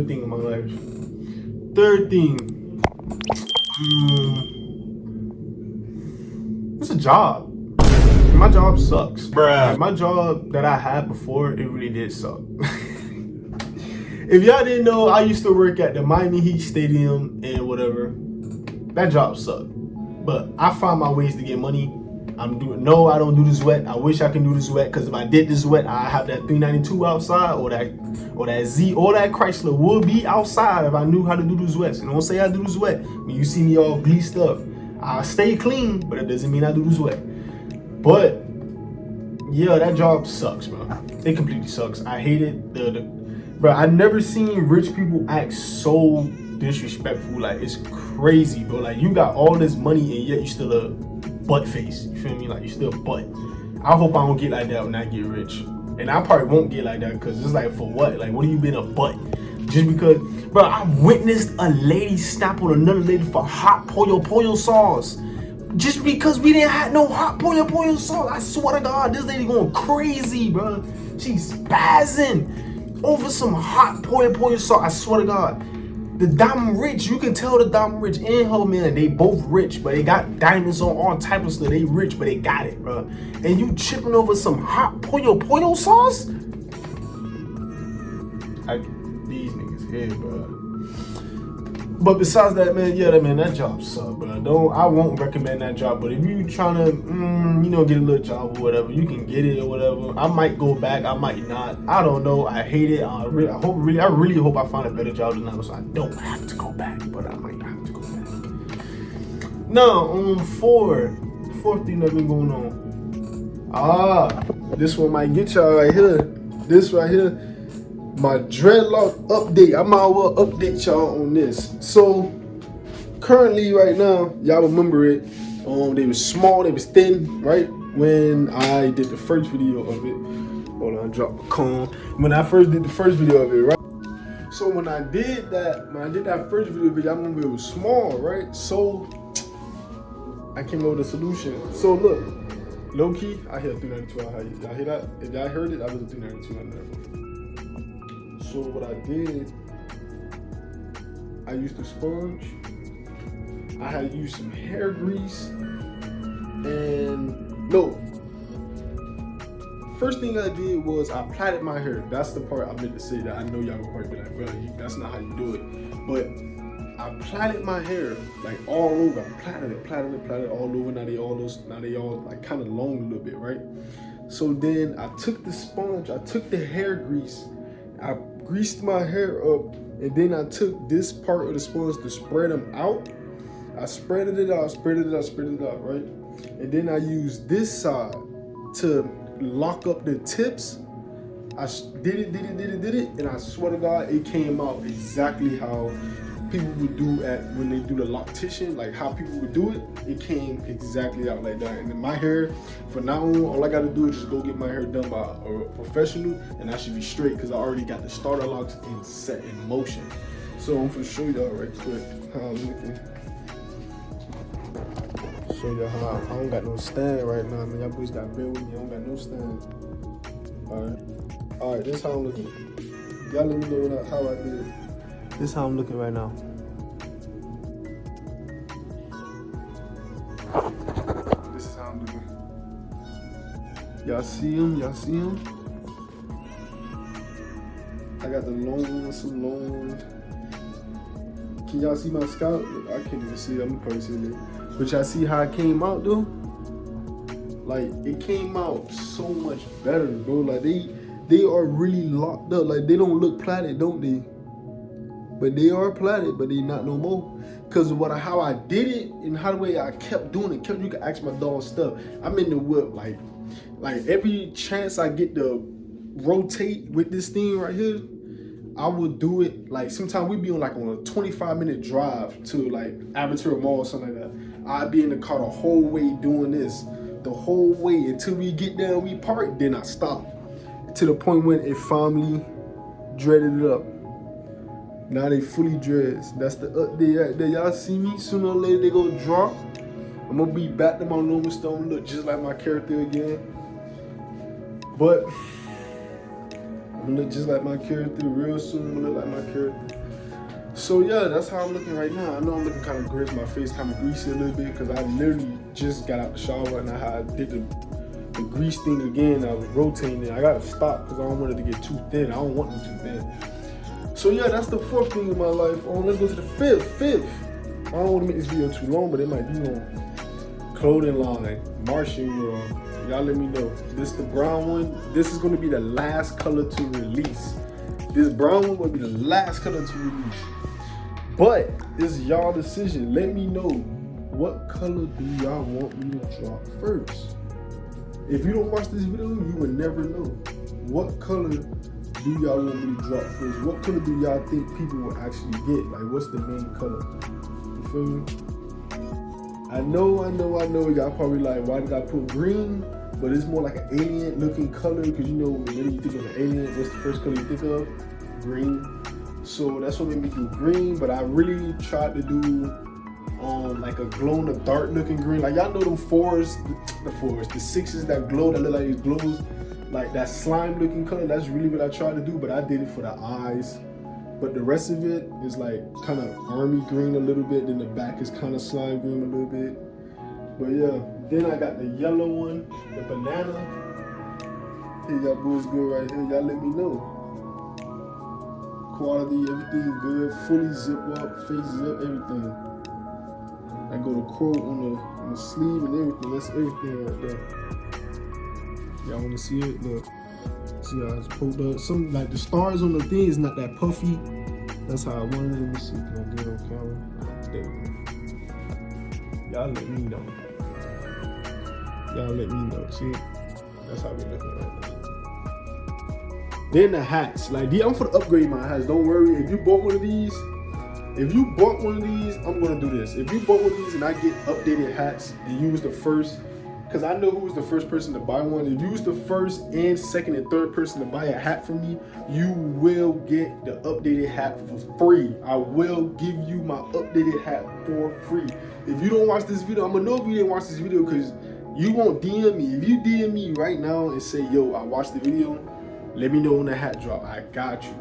thing in my life. Third thing, it's a job. My job sucks. Bruh. Like, my job that I had before, it really did suck. If y'all didn't know, I used to work at the Miami Heat Stadium and whatever. That job sucked. But I find my ways to get money. I don't do this wet. I wish I can do this wet, because if I did this wet, I have that 392 outside, or that Z, or that Chrysler would be outside if I knew how to do this wet. So don't say I do this wet. When you see me all greased up, I stay clean, but it doesn't mean I do this wet. But yeah, that job sucks, bro. It completely sucks. I hate it. Bro, I never seen rich people act so disrespectful. Like, it's crazy, bro. Like, you got all this money and yet you still a butt face. You feel me? Like, you still butt. I hope I don't get like that when I get rich. And I probably won't get like that, because it's like, for what? Like, what are you being a butt? Just because, bro, I witnessed a lady snap on another lady for hot pollo sauce. Just because we didn't have no hot pollo sauce. I swear to God, this lady going crazy, bro. She's spazzing over some hot pollo sauce. I swear to God. The diamond rich, you can tell the diamond rich and her man, they both rich, but they got diamonds on all type of stuff. They rich, but they got it, bro. And you chipping over some hot pollo sauce? These niggas here, bro. But besides that, man, that job sucks, bro. I won't recommend that job. But if you trying to, get a little job or whatever, you can get it or whatever. I might go back, I might not. I don't know. I hate it. I really hope I find a better job than that, so I don't have to go back. But I might have to go back. Now, fourth thing that's been going on. This one might get y'all right here. This right here. My dreadlock update. I might as well update y'all on this. So currently right now, y'all remember it. They was small, they was thin, right? When I did the first video of it. Hold on, drop a cone. When I first did the first video of it, right? So when I did that first video, I remember it was small, right? So I came up with a solution. So look, low key, I hit a 392 out here. Y'all hear that? If y'all heard it, I was a 392 on there. So what I did, I used a sponge. I had used some hair grease, and first thing I did was I plaited my hair. That's the part I meant to say that I know y'all gonna probably be like, bro, that's not how you do it. But I plaited my hair like all over. I plaited it all over. Now they all like kind of long a little bit, right? So then I took the sponge, I took the hair grease, I greased my hair up, and then I took this part of the sponge to spread them out. I spread it out, right? And then I used this side to lock up the tips. I did it, and I swear to God, it came out exactly how people would do when they do the loctician, like how people would do it. It came exactly out like that. And then my hair, from now on, all I gotta do is just go get my hair done by a professional, and I should be straight, because I already got the starter locks set in motion. So I'm gonna show y'all right quick how I'm looking. Show y'all how I don't got no stand right now, man. Y'all boys got bear with me. I don't got no stand. All right, this is how I'm looking. Y'all let me know how I did. This is how I'm looking right now. This is how I'm looking. Y'all see him? I got the long ones, some long ones. Can y'all see my scalp? I can't even see it. I'm gonna probably see it. But y'all see how it came out though? Like, it came out so much better, bro. Like, they are really locked up. Like, they don't look plaited, don't they? But they are plaited, but they not no more. Cause of how I did it and how the way I kept doing it. You can ask my dog stuff. I'm in the whip, like every chance I get to rotate with this thing right here, I would do it. Like, sometimes we'd be on a 25-minute drive to like Aventura Mall or something like that. I'd be in the car the whole way doing this, the whole way until we get down, we park, then I stop. To the point when it finally dreaded it up. Now they fully dressed. That's the update right there. Y'all see me? Sooner or later they go drop. I'm gonna be back to my normal stone, look just like my character again. But gonna look just like my character real soon. I'm gonna look like my character. So yeah, that's how I'm looking right now. I know I'm looking kind of greasy, my face kind of greasy a little bit because I literally just got out the shower and I did the grease thing again. I was rotating it. I gotta stop because I don't want it to get too thin. I don't want them too thin. So yeah, that's the 4th thing in my life. Let's go to the 5th. I don't want to make this video too long, but it might be long. Clothing line, Martian World. Y'all let me know. This the brown one. This is gonna be the last color to release. This brown one will be the last color to release. But it's y'all decision. Let me know, what color do y'all want me to drop first? If you don't watch this video, you will never know. What color do y'all want me to drop first? What color do y'all think people will actually get? Like, what's the main color? You feel me? I know. Y'all probably like, why did I put green? But it's more like an alien looking color because you know, when you think of an alien, what's the first color you think of? Green. So that's what made me do green, but I really tried to do like a glow in the dark looking green. Like y'all know them the 6s that glow, that look like it glows, like that slime looking color. That's really what I tried to do, but I did it for the eyes. But the rest of it is like kind of army green a little bit, then the back is kind of slime green a little bit. But yeah, then I got the yellow one, the banana. Here y'all boys go right here, y'all let me know. Quality, everything good, fully zip up, face zip, everything. I go to quote on the sleeve and everything. That's everything right there. Y'all wanna see it? Look. See how it's pulled up. Some like the stars on the thing is not that puffy. That's how I wanted it. Let me see. Can I get it on camera? There we go. Y'all let me know. Y'all let me know. See? That's how we looking right now. Then the hats, like I'm for the upgrade my hats. Don't worry, if you bought one of these, I'm gonna do this. If you bought one of these and I get updated hats and you was the first, because I know who was the first person to buy one. If you was the first and second and third person to buy a hat from me, you will get the updated hat for free. I will give you my updated hat for free. If you don't watch this video, I'm gonna know if you didn't watch this video because you won't DM me. If you DM me right now and say, yo, I watched the video, let me know when the hat drop. I got you.